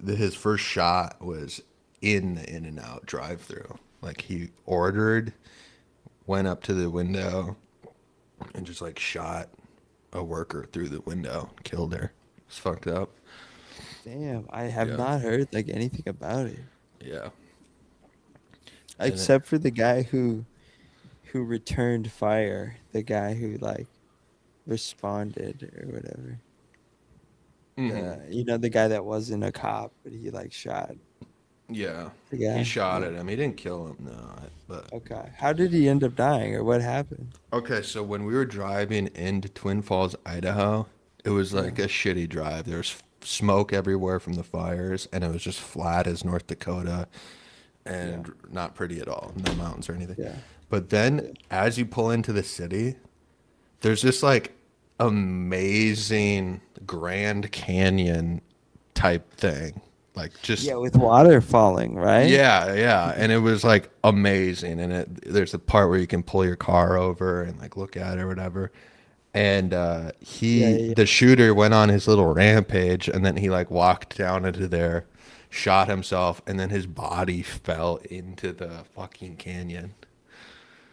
his first shot was in the In and Out drive-through. Like he ordered, went up to the window, and just like shot a worker through the window, killed her. It's fucked up. Damn, I have Yeah. not heard like anything about it Yeah. And it, except for the guy who returned fire, the guy who like responded or whatever. mhm. The guy that wasn't a cop, but he like shot Yeah. the He guy. shot Yeah. at him. He didn't kill him, no. But Okay. How did he end up dying, or what happened? okay, so when we were driving into Twin Falls, Idaho, it was Yeah. like a shitty drive. There was smoke everywhere from the fires, and it was just flat as North Dakota Yeah. and not pretty at all. No mountains or anything. Yeah. But then Yeah. as you pull into the city, there's this like amazing Grand Canyon type thing. Like just Yeah, with water falling, right? yeah, yeah, and it was like amazing. And there's a part where you can pull your car over and like look at it or whatever. And Yeah, yeah, the shooter went on his little rampage, and then he like walked down into there, shot himself, and then his body fell into the fucking canyon.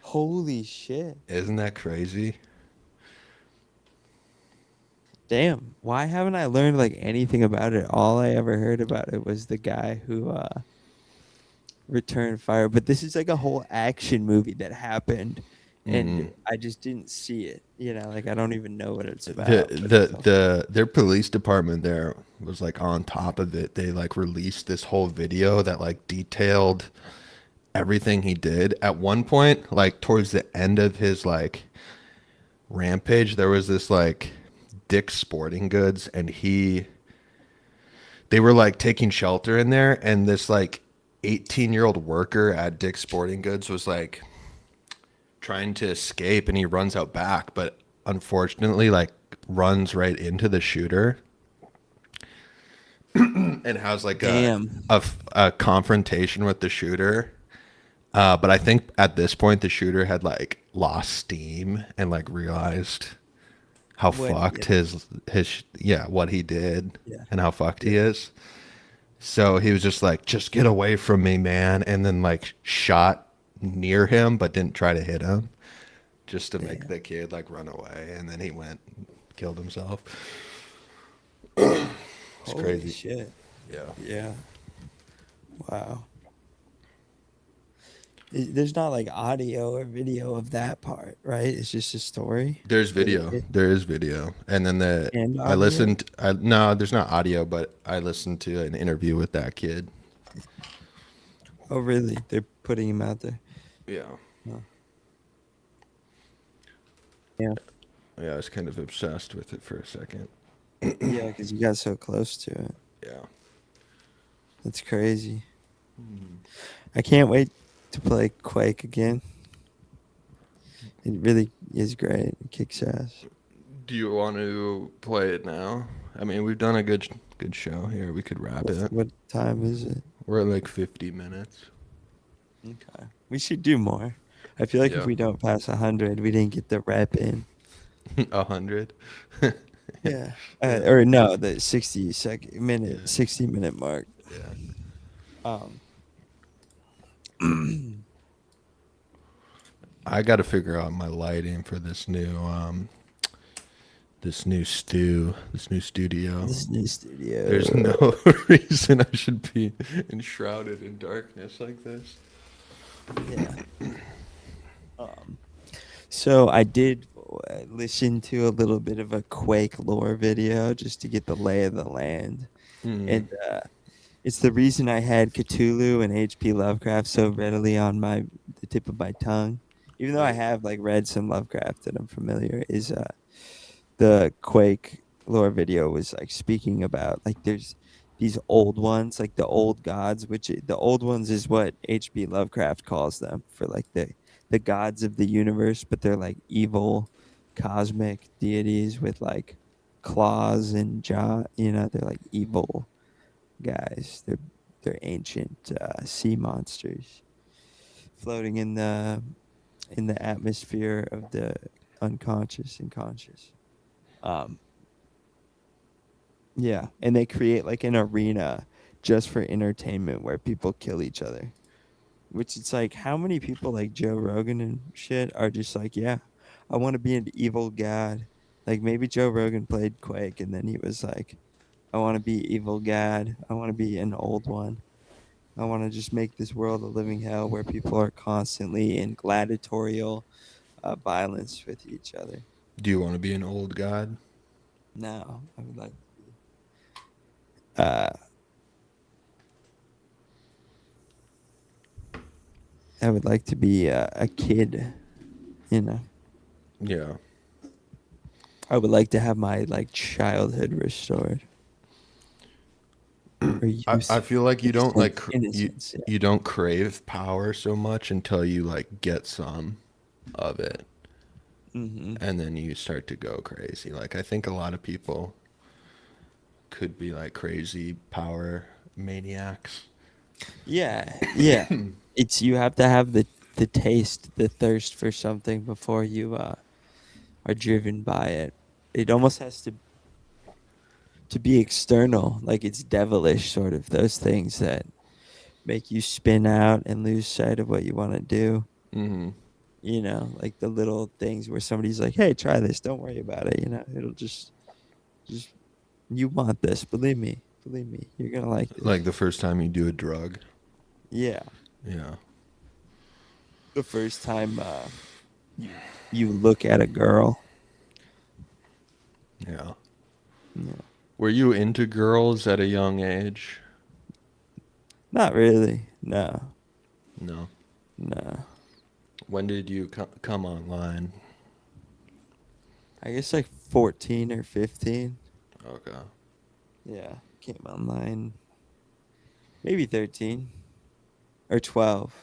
holy shit. Isn't that crazy? Damn. Why haven't I learned like anything about it? All I ever heard about it was the guy who returned fire. But this is like a whole action movie that happened and Mm. I just didn't see it. Like I don't even know what it's The about. But it's their police department there was like on top of it. They like released this whole video that like detailed everything he did. At one point, like towards the end of his like rampage, there was this like Dick's Sporting Goods, and they were like taking shelter in there, and this like 18-year-old worker at Dick's Sporting Goods was like trying to escape, and he runs out back, but unfortunately like runs right into the shooter and has like damn. a confrontation with the shooter. But I think at this point the shooter had like lost steam and like realized how What fucked his yeah, what he did yeah. and how fucked Yeah. he is. So he was just like, just get away from me, man, and then like shot near him but didn't try to hit him just to make Damn. the kid like run away, and then he went killed himself. It's Holy crazy. shit. Yeah. Yeah. Wow. There's not like audio or video of that part, right? It's just a story. There's video. It- There is video. And then and I audio. listened no, there's not audio, but I listened to an interview with that kid. Oh, really? They're putting him out there. Yeah. Oh. Yeah. Yeah, I was kind of obsessed with it for a second. Yeah, because you got so close to it. Yeah. That's crazy. I can't wait to play Quake again. It really is great. It kicks ass. Do you want to play it now? I mean, we've done a good show here. We could wrap it. What time is it? We're at like 50 minutes. Okay. We should do more. I feel like Yeah. if we don't pass 100, we didn't get the rep in. 100. Yeah. Or no, the 60 minute, Yeah. 60-minute mark. Yeah. Um, I got to figure out my lighting for this new studio. this new studio. There's no reason I should be enshrouded in darkness like this. Yeah. So I did listen to a little bit of a Quake lore video just to get the lay of the land. Mhm. And it's the reason I had Cthulhu and H.P. Lovecraft so readily on the tip of my tongue. Even though I have like read some Lovecraft and I'm familiar, is the Quake lore video was like speaking about like there's these old ones, like the old gods, which the old ones is what H.P. Lovecraft calls them for like the gods of the universe, but they're like evil cosmic deities with like claws and jaw. You know, they're like evil guys. They're ancient sea monsters floating in the atmosphere of the unconscious and conscious. Um, yeah, and they create like an arena just for entertainment where people kill each other. Which it's like, how many people like Joe Rogan and shit are just like, yeah, I want to be an evil god. Like maybe Joe Rogan played Quake and then he was like, I want to be evil god. I want to be an old one. I want to just make this world a living hell where people are constantly in gladiatorial violence with each other. Do you want to be an old god? No, I would like to be. Uh, I would like to be a kid. You know, Yeah. I would like to have my like childhood restored or I feel like you don't like innocence. you don't crave power so much until you like get some of it, Mm-hmm. and then you start to go crazy. Like I think a lot of people could be like crazy power maniacs. Yeah, yeah. It's you have to have the taste, the thirst for something before you are driven by it. It almost has to be external, like it's devilish, sort of those things that make you spin out and lose sight of what you want to do. Mm-hmm. You know, like the little things where somebody's like, "Hey, try this. Don't worry about it." You know, it'll just you want this. Believe me, you're gonna like Like this. the first time you do a drug. Yeah, Yeah. the first time you you look at a girl. Yeah. Yeah. Were you into girls at a young age? Not really. No, No. no. When did you come online? I guess like 14 or 15. Okay. Yeah, came online. Maybe 13 or 12.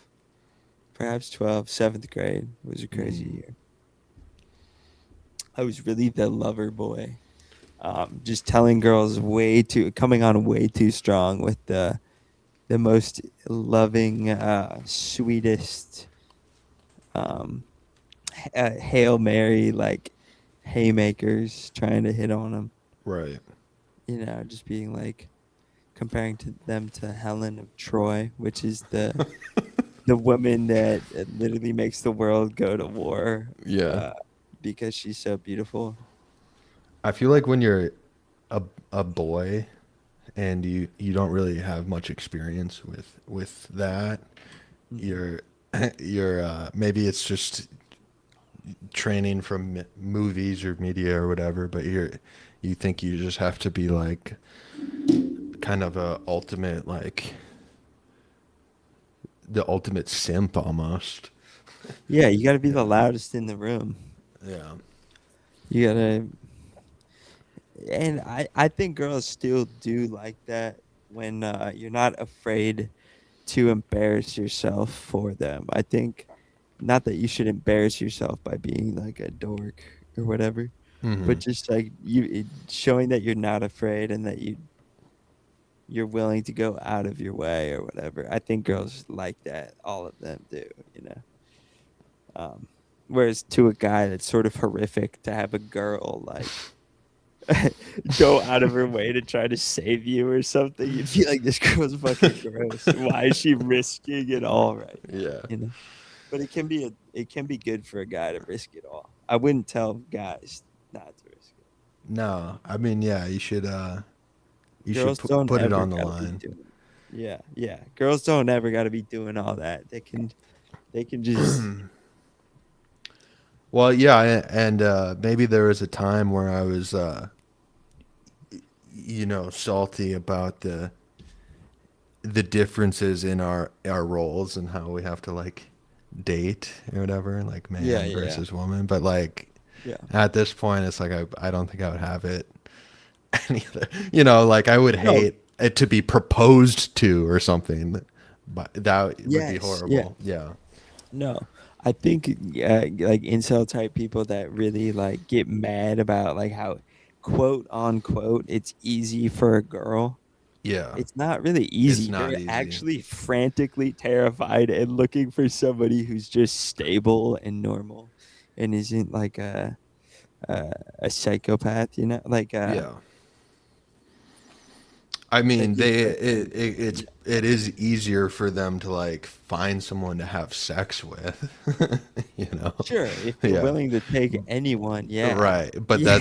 Perhaps 12. Seventh grade was a crazy Mm. year. I was really the lover boy. Just telling girls coming on way too strong with the most loving, sweetest, um, Hail Mary, like haymakers trying to hit on them. Right. You know, just being like comparing to them to Helen of Troy, which is the woman that literally makes the world go to war Yeah. uh, because she's so beautiful. I feel like when you're a a boy and you don't really have much experience with that, Mhm. you're you're maybe it's just training from movies or media or whatever, but you think you just have to be like kind of a ultimate like the ultimate simp almost. Yeah, you got to be the Yeah. loudest in the room. Yeah. You got to, and I think girls still do like that when you're not afraid to embarrass yourself for them. I think not that you should embarrass yourself by being like a dork or whatever, but Mhm. just like showing that you're not afraid and that you're willing to go out of your way or whatever. I think girls like that. All of them do, you know. Um, whereas to a guy, that's sort of horrific to have a girl like go out of her way to try to save you or something. You'd be like, this girl's fucking gross. Why is she risking it all right now? Yeah. You know. But it can be good for a guy to risk it all. I wouldn't tell guys not to risk it. No, I mean, yeah, you should Girls don't put it ever on the gotta be line. doing. Yeah, yeah. Girls don't ever gotta be doing all that. They can just. Well, yeah, and maybe there was a time where I was, salty about the differences in our roles and how we have to like date or whatever, like Yeah, man yeah, versus woman. But like yeah. at this point, it's like I don't think I would have it any other. Like I would No. hate it to be proposed to or something, but that would be Yes. Yeah. horrible. Yeah. No. I think like incel type people that really like get mad about like how quote unquote it's easy for a girl, Yeah. it's not really It's easy. not They're easy. actually frantically terrified and looking for somebody who's just stable and normal and isn't like a psychopath, you know? Yeah. I Like mean, you they said, it is easier for them to like find someone to have sex with, you know. sure, if you're Yeah. willing to take anyone, yeah. Right. But Yeah.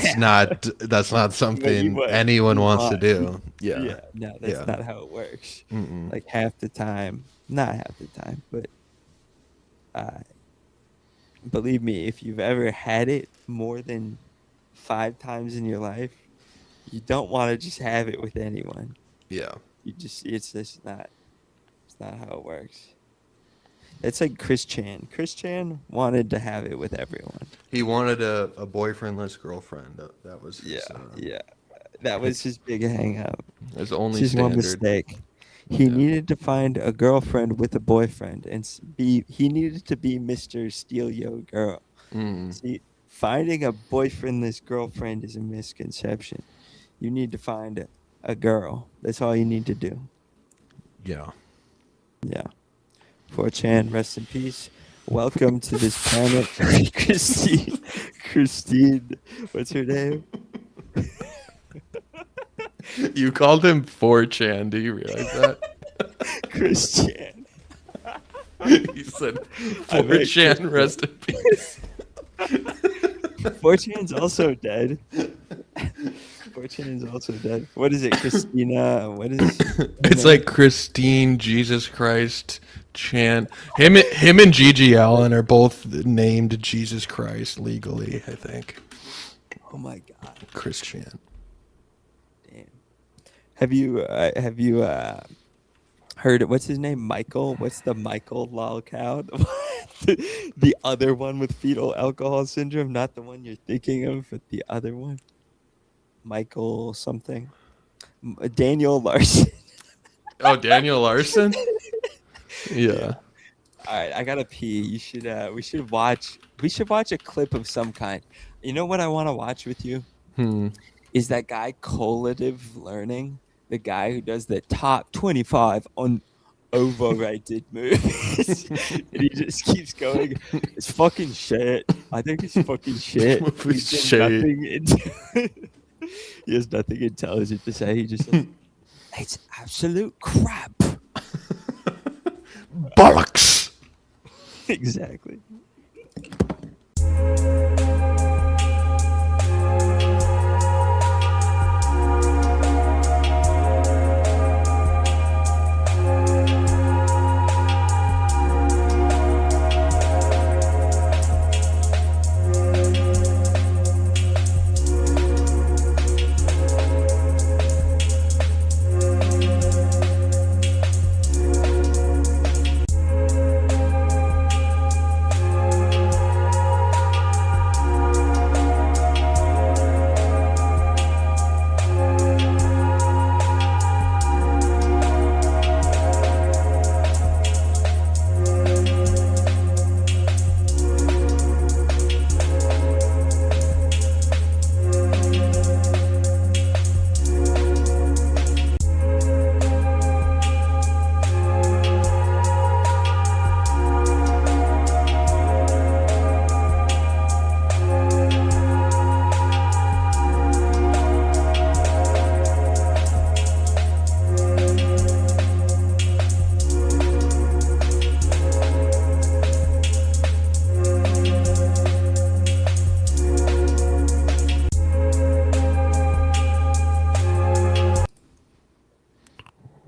that's not something What anyone you wants to want. do. Yeah. Yeah, no, that's Yeah. not how it works. Mm-mm. Like half the time, not half the time, but uh, believe me, if you've ever had it more than 5 times in your life, you don't want to just have it with anyone. Yeah. It's just not, it's not how it works. It's like Chris Chan. Chris Chan wanted to have it with everyone. He wanted a boyfriendless girlfriend. That was Yeah, his yeah. That was his big hang up. his It's only his one standard. mistake. He Yeah. needed to find a girlfriend with a boyfriend and he needed to be Mr. Steal Yo Girl. Mm. See, finding a boyfriendless girlfriend is a misconception. You need to find a girl. That's all you need to do. Yeah. Yeah. 4chan, rest in peace. Welcome to this planet. Christine. Christine. What's her name? You called him 4chan. Do you realize that? Christian. He said I meant 4chan, rest in peace. 4chan's also dead. 4chan is also dead. What is it, Christina? What is It's like Christine, Jesus Christ, Chan. Him and Gigi Allen are both named Jesus Christ legally, I think. oh my god. Chris Chan. Damn. Have you heard what's his name? Michael? What's the Michael lolcow? The other one with fetal alcohol syndrome, not the one you're thinking of, but the other one. Michael something. Daniel Larson. Oh, Daniel Larson? Yeah. All right, I gotta pee. You should. We should watch. We should watch a clip of some kind. You know what I want to watch with you Hmm. is that guy Collative Learning, the guy who does the top 25 on overrated movies, and he just keeps going. It's fucking shit. I think it's fucking shit. Movie's He has shit. he has nothing intelligent to say. He just says, it's absolute crap. Bollocks. Exactly.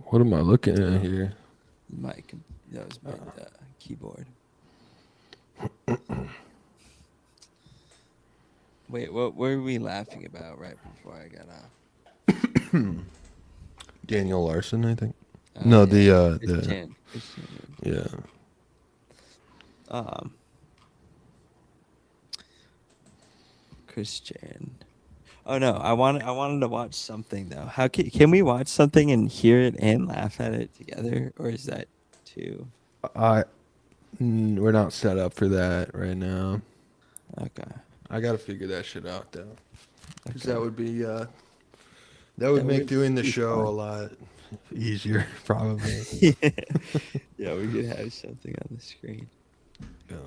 What am I looking at here? That was my keyboard. Wait, what were we laughing about right before I got off? Daniel Larson, I think. Oh, No, yeah. the Christian. yeah. Christian. Oh no, I wanted to watch something though. How can we watch something and hear it and laugh at it together, or is that too? We're not set up for that right now. Okay. I gotta figure that shit out though. 'Cause Okay. that would That make would doing the be show a fun. lot easier, probably. Yeah. Yeah, we could have something on the screen. Yeah.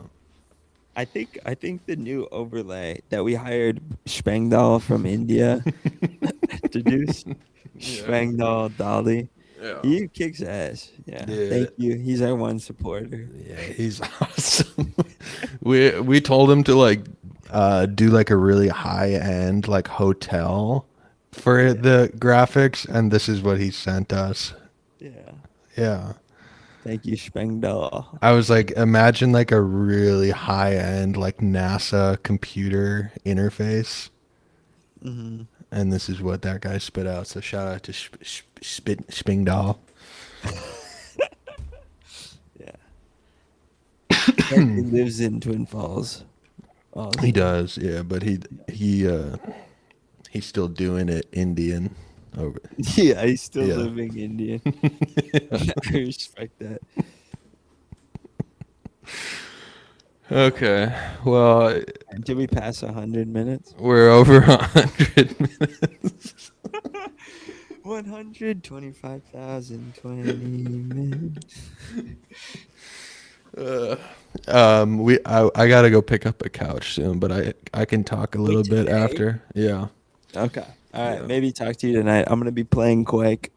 I think the new overlay that we hired Spengdahl from India to do, Yeah. Spengdahl Dolly. Yeah. He kicks ass. Yeah. Yeah. Thank you. He's our one supporter. Yeah, he's awesome. We told him to like do like a really high end like hotel for Yeah. the graphics, and this is what he sent us. Yeah. Yeah. Thank you, Spengdahl. I was like, imagine like a really high end like NASA computer interface, Hmm. and this is what that guy spit out. So shout out to Spingdahl. Yeah. He lives in Twin Falls. He Also. does, yeah, but he's still doing it Indian over. Yeah, he's still Yeah. living Indian. I respect that. Okay. Well, Did we pass 100 minutes? we're over 100 minutes. 125,020 minutes. I gotta go pick up a couch soon, but I can talk a little Wait, bit today? after. Yeah. Okay. All right. Yeah. Maybe talk to you tonight. I'm going to be playing Quake.